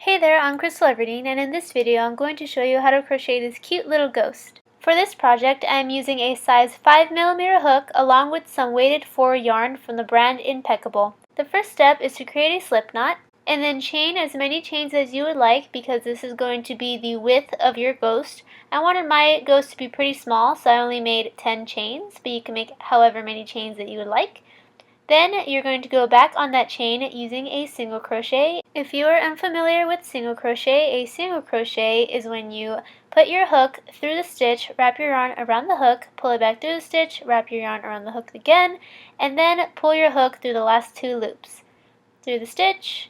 Hey there, I'm Celebrity, and in this video I'm going to show you how to crochet this cute little ghost. For this project I am using a size 5mm hook along with some weighted 4 yarn from the brand Impeccable. The first step is to create a slip knot and then chain as many chains as you would like because this is going to be the width of your ghost. I wanted my ghost to be pretty small, so I only made 10 chains, but you can make however many chains that you would like. Then you're going to go back on that chain using a single crochet. If you are unfamiliar with single crochet, a single crochet is when you put your hook through the stitch, wrap your yarn around the hook, pull it back through the stitch, wrap your yarn around the hook again, and then pull your hook through the last 2 loops. Through the stitch,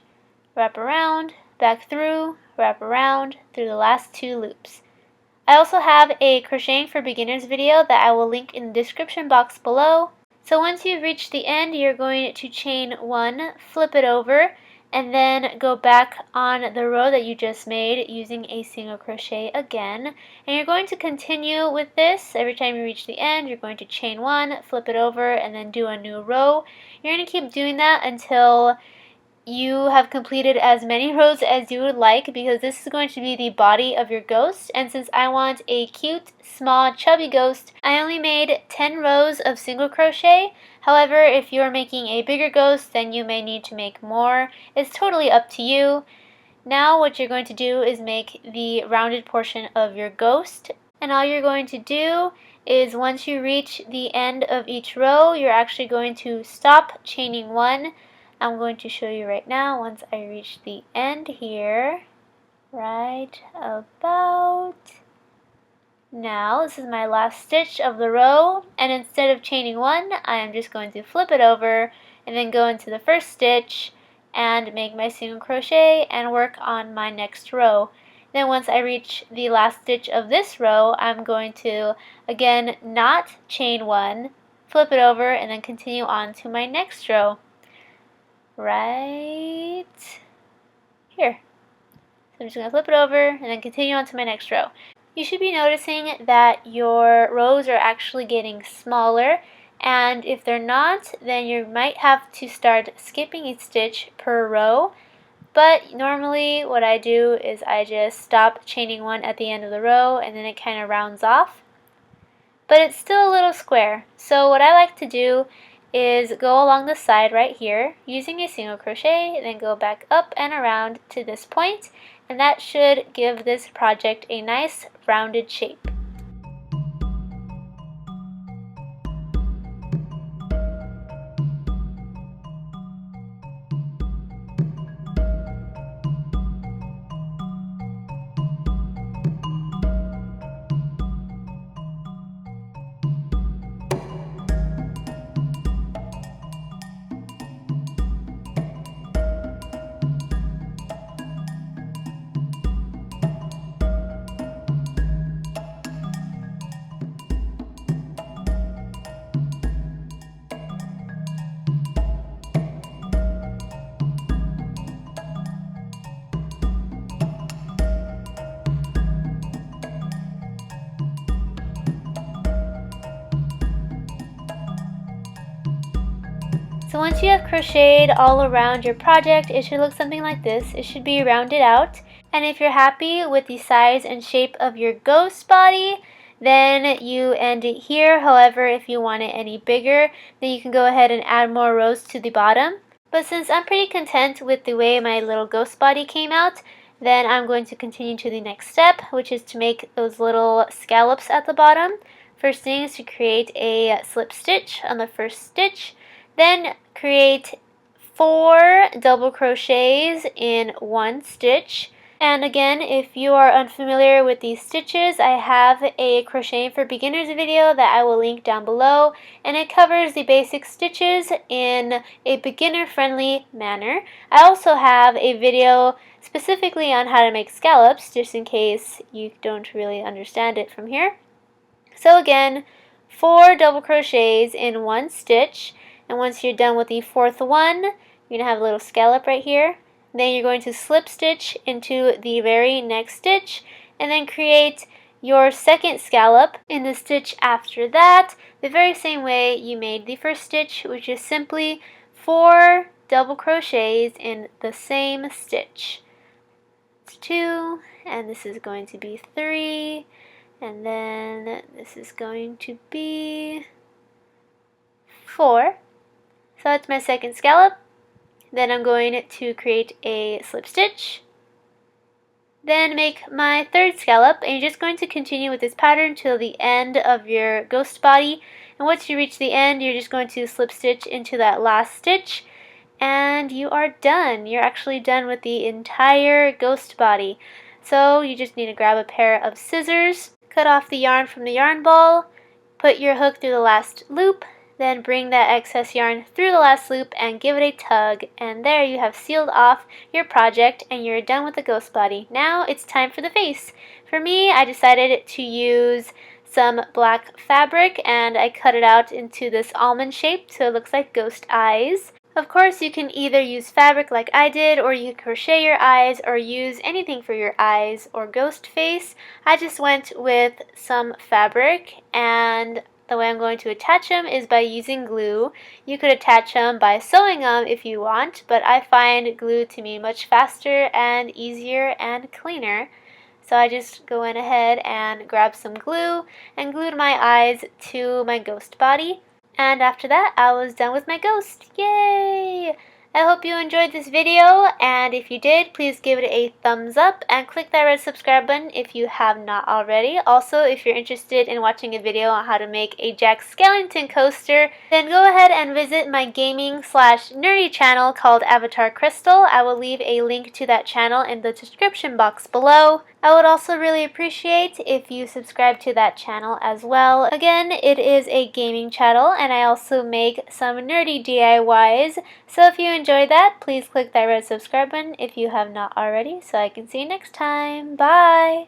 wrap around, back through, wrap around, through the last 2 loops. I also have a Crocheting for Beginners video that I will link in the description box below. So once you've reached the end, you're going to chain 1, flip it over, and then go back on the row that you just made using a single crochet again. And you're going to continue with this. Every time you reach the end, you're going to chain 1, flip it over, and then do a new row. You're going to keep doing that until you have completed as many rows as you would like, because this is going to be the body of your ghost, and since I want a cute, small, chubby ghost, I only made 10 rows of single crochet. However, if you're making a bigger ghost, then you may need to make more. It's totally up to you. Now what you're going to do is make the rounded portion of your ghost, and all you're going to do is once you reach the end of each row, you're actually going to stop chaining 1. I'm going to show you right now once I reach the end here, right about now. This is my last stitch of the row, and instead of chaining 1, I am just going to flip it over and then go into the first stitch and make my single crochet and work on my next row. Then once I reach the last stitch of this row, I'm going to again not chain 1, flip it over, and then continue on to my next row. Right here. So I'm just going to flip it over and then continue on to my next row. You should be noticing that your rows are actually getting smaller, and if they're not, then you might have to start skipping a stitch per row. But normally what I do is I just stop chaining 1 at the end of the row and then it kind of rounds off. But it's still a little square. So what I like to do is go along the side right here using a single crochet, then go back up and around to this point, and that should give this project a nice rounded shape. So once you have crocheted all around your project, it should look something like this. It should be rounded out. And if you're happy with the size and shape of your ghost body, then you end it here. However, if you want it any bigger, then you can go ahead and add more rows to the bottom. But since I'm pretty content with the way my little ghost body came out, then I'm going to continue to the next step, which is to make those little scallops at the bottom. First thing is to create a slip stitch on the first stitch. Then create 4 double crochets in 1 stitch. And again, if you are unfamiliar with these stitches, I have a Crocheting for Beginners video that I will link down below, and it covers the basic stitches in a beginner-friendly manner. I also have a video specifically on how to make scallops, just in case you don't really understand it from here. So again, 4 double crochets in 1 stitch. And once you're done with the 4th one, you're going to have a little scallop right here. Then you're going to slip stitch into the very next stitch and then create your second scallop in the stitch after that, the very same way you made the first stitch, which is simply 4 double crochets in the same stitch. 2, and this is going to be 3, and then this is going to be 4. So that's my second scallop. Then I'm going to create a slip stitch. Then make my third scallop, and you're just going to continue with this pattern till the end of your ghost body. And once you reach the end, you're just going to slip stitch into that last stitch, and you are done. You're actually done with the entire ghost body. So you just need to grab a pair of scissors, cut off the yarn from the yarn ball, put your hook through the last loop, then bring that excess yarn through the last loop and give it a tug, and there you have sealed off your project and you're done with the ghost body. Now it's time for the face. For me, I decided to use some black fabric and I cut it out into this almond shape so it looks like ghost eyes. Of course, you can either use fabric like I did, or you can crochet your eyes, or use anything for your eyes or ghost face. I just went with some fabric, and the way I'm going to attach them is by using glue. You could attach them by sewing them if you want, but I find glue to be much faster and easier and cleaner. So I just go in ahead and grab some glue and glued my eyes to my ghost body. And after that, I was done with my ghost. Yay! I hope you enjoyed this video, and if you did, please give it a thumbs up and click that red subscribe button if you have not already. Also, if you're interested in watching a video on how to make a Jack Skellington coaster, then go ahead and visit my gaming/nerdy channel called Avatar Crystal. I will leave a link to that channel in the description box below. I would also really appreciate if you subscribe to that channel as well. Again, it is a gaming channel, and I also make some nerdy DIYs. So if you enjoyed that, please click that red subscribe button if you have not already, so I can see you next time. Bye!